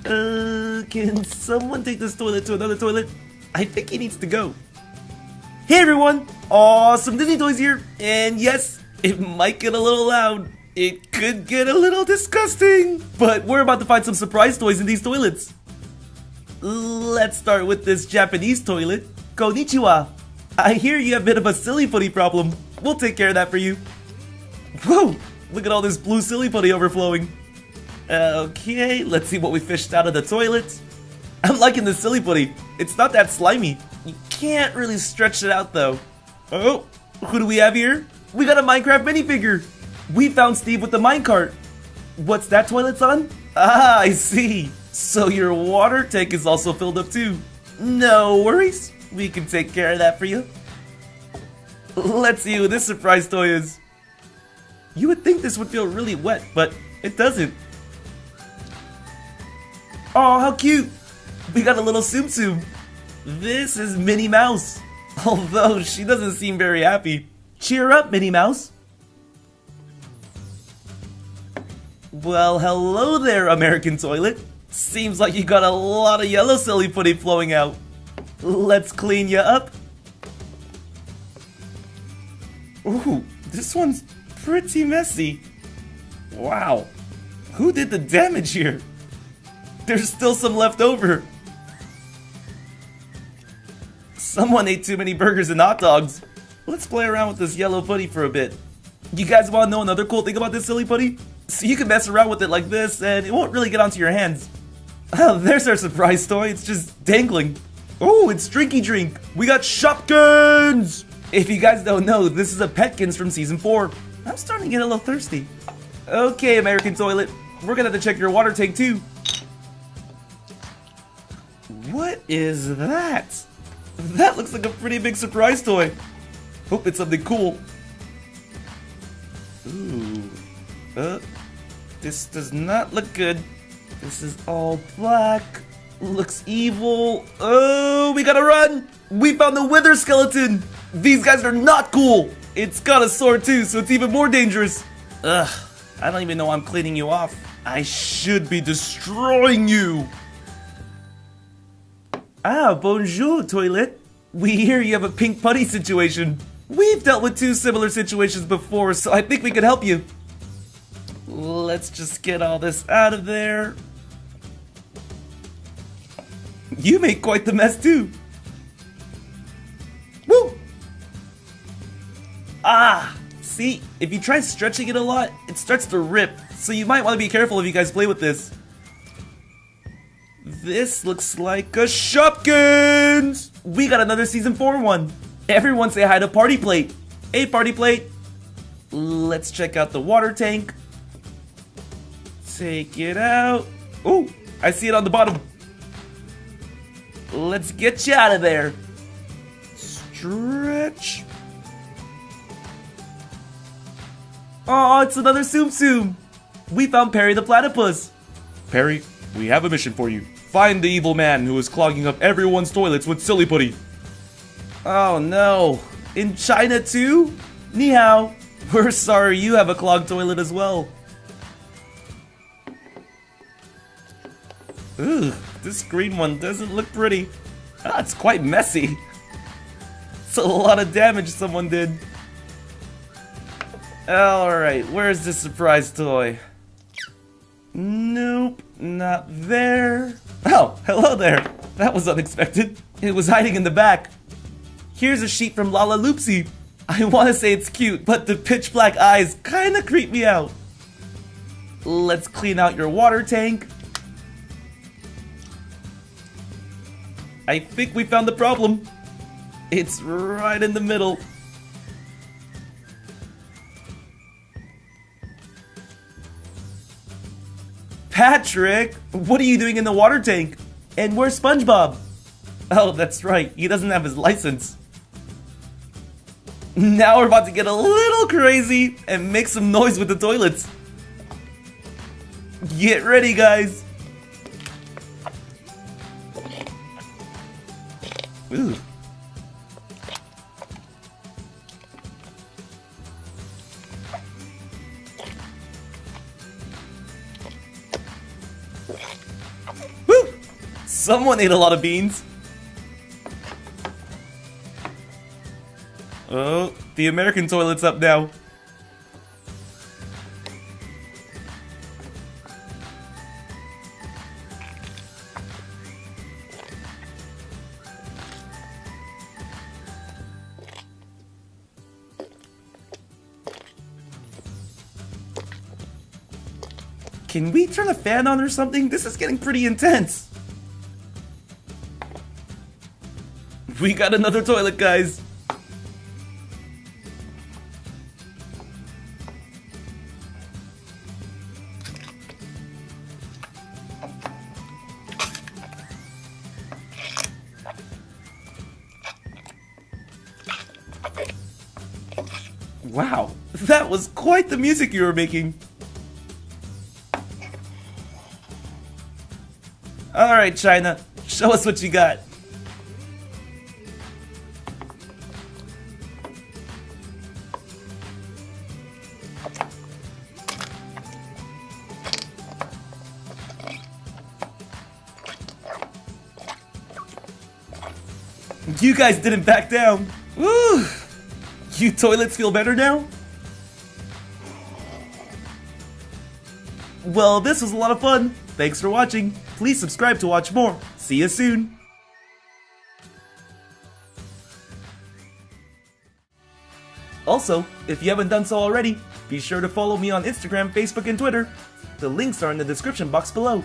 Can someone take this toilet to another toilet? I think he needs to go. Hey everyone! Awesome Disney Toys here! And yes, it might get a little loud. It could get a little disgusting. But we're about to find some surprise toys in these toilets. Let's start with this Japanese toilet. Konnichiwa! I hear you have a bit of a silly putty problem. We'll take care of that for you. Whoa! Look at all this blue silly putty overflowing. Okay, let's see what we fished out of the toilet. I'm liking the silly putty. It's not that slimy. You can't really stretch it out though. Oh, who do we have here? We got a Minecraft minifigure. We found Steve with the minecart. What's that toilet's on? Ah, I see. So your water tank is also filled up too. No worries. We can take care of that for you. Let's see who this surprise toy is. You would think this would feel really wet, but it doesn't. Oh, how cute! We got a little Tsum Tsum. This is Minnie Mouse. Although she doesn't seem very happy. Cheer up, Minnie Mouse. Well, hello there, American Toilet. Seems like you got a lot of yellow silly putty flowing out. Let's clean you up. Ooh, this one's pretty messy. Wow, who did the damage here? There's still some left over. Someone ate too many burgers and hot dogs. Let's play around with this yellow putty for a bit. You guys want to know another cool thing about this silly putty? So you can mess around with it like this and it won't really get onto your hands. Oh, there's our surprise toy. It's just dangling. Oh, it's Drinky Drink. We got Shopkins! If you guys don't know, this is a Petkins from Season 4. I'm starting to get a little thirsty. Okay, American Toilet. We're gonna have to check your water tank too. What is that? That looks like a pretty big surprise toy. Hope it's something cool. Ooh. This does not look good. This is all black. Looks evil. Oh, we gotta run! We found the Wither Skeleton! These guys are not cool! It's got a sword too, so it's even more dangerous. Ugh, I don't even know I'm cleaning you off. I should be destroying you! Ah, bonjour, Toilet. We hear you have a pink putty situation. We've dealt with 2 similar situations before, so I think we can help you. Let's just get all this out of there. You made quite the mess too. Woo! Ah! See, if you try stretching it a lot, it starts to rip. So you might want to be careful if you guys play with this. This looks like a Shopkins! We got another Season 4 one. Everyone say hi to Party Plate. Hey, Party Plate. Let's check out the water tank. Take it out. Oh, I see it on the bottom. Let's get you out of there. Stretch. Oh, it's another Tsum Tsum. We found Perry the Platypus. Perry, we have a mission for you. Find the evil man who is clogging up everyone's toilets with silly putty. Oh no. In China too? Ni hao. We're sorry you have a clogged toilet as well. Ugh, this green one doesn't look pretty. Ah, it's quite messy. It's a lot of damage someone did. Alright, where's this surprise toy? Nope, not there. Oh, hello there. That was unexpected. It was hiding in the back. Here's a sheet from Lala Loopsy. I want to say it's cute, but the pitch black eyes kind of creep me out. Let's clean out your water tank. I think we found the problem. It's right in the middle. Patrick, what are you doing in the water tank? And where's SpongeBob? Oh, that's right, he doesn't have his license. Now we're about to get a little crazy and make some noise with the toilets. Get ready, guys. Ooh. Someone ate a lot of beans. Oh, the American toilet's up now. Can we turn a fan on or something? This is getting pretty intense. We got another toilet, guys. Wow, that was quite the music you were making. Alright, China, show us what you got. You guys didn't back down. Woo! You toilets feel better now? Well, this was a lot of fun. Thanks for watching. Please subscribe to watch more. See you soon. Also, if you haven't done so already, be sure to follow me on Instagram, Facebook, and Twitter. The links are in the description box below.